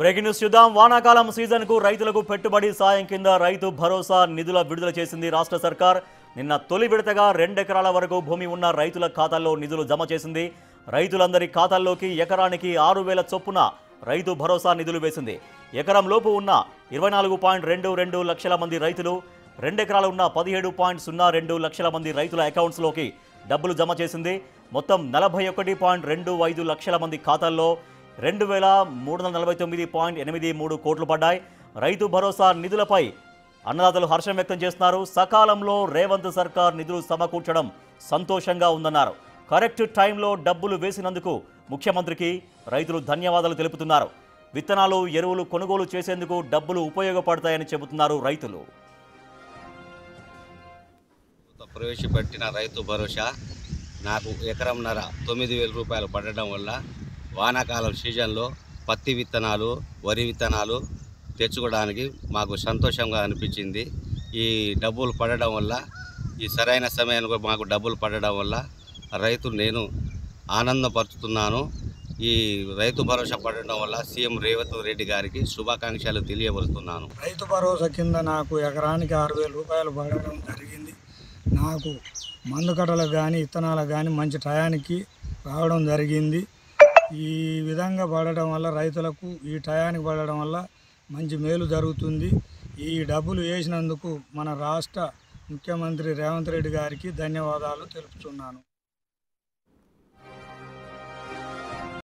Breaking news చూద్దాం. వానాకాలం season కు రైతులకు పెట్టుబడి సాయం కింద రైతు భరోసా నిధుల విడుదల చేసింది రాష్ట్ర సర్కార్. నిన్న తొలి విడతగా 2 ఎకరాల వరకు భూమి ఉన్న రైతుల ఖాతాల్లో నిధులు జమ చేసింది. రైతులందరి ఖాతాల్లోకి ఎకరానికి 6,000 చొప్పున రైతు భరోసా నిధులు వేసింది. ఎకరం లోపు ఉన్న 24.22 లక్షల మంది రైతులు, 2 ఎకరాలు ఉన్న 17.02 లక్షల మంది రైతుల అకౌంట్స్లోకి డబ్బులు జమ చేసింది. మొత్తం 41.25 లక్షల మంది ఖాతాల్లో 2,349.83 కోట్లు పడ్డాయి. రైతు భరోసా నిధులపై అన్నదాతలు హర్షం వ్యక్తం చేస్తున్నారు. సకాలంలో రేవంత్ సర్కార్ నిధులు సమకూర్చడం సంతోషంగా ఉందన్నారు. కరెక్ట్ టైంలో డబ్బులు వేసినందుకు ముఖ్యమంత్రికి రైతులు ధన్యవాదాలు తెలుపుతున్నారు. విత్తనాలు, ఎరువులు కొనుగోలు చేసేందుకు డబ్బులు ఉపయోగపడతాయని చెబుతున్నారు రైతులు. ప్రవేశపెట్టిన రైతు భరోసా నాకు ఎకరంన్నర 9,000 రూపాయలు పడడం వల్ల వానాకాలం సీజన్లో పత్తి విత్తనాలు, వరి విత్తనాలు తెచ్చుకోవడానికి మాకు సంతోషంగా అనిపించింది. ఈ డబ్బులు పడడం వల్ల, ఈ సరైన సమయానికి మాకు డబ్బులు పడడం వల్ల నేను ఆనందపరుచుతున్నాను. ఈ రైతు భరోసా పడడం వల్ల సీఎం రేవంత్ రెడ్డి గారికి శుభాకాంక్షలు తెలియపరుస్తున్నాను. రైతు భరోసా కింద నాకు ఎకరానికి 6,000 రూపాయలు పడడం జరిగింది. నాకు మందు కట్టలకు కానీ విత్తనాలకు కానీ మంచి టయానికి రావడం జరిగింది. ఈ విధంగా పడడం వల్ల రైతులకు ఈ టయానికి పడడం వల్ల మంచి మేలు జరుగుతుంది. ఈ డబ్బులు వేసినందుకు మన రాష్ట్ర ముఖ్యమంత్రి రేవంత్ రెడ్డి గారికి ధన్యవాదాలు తెలుపుతున్నాను.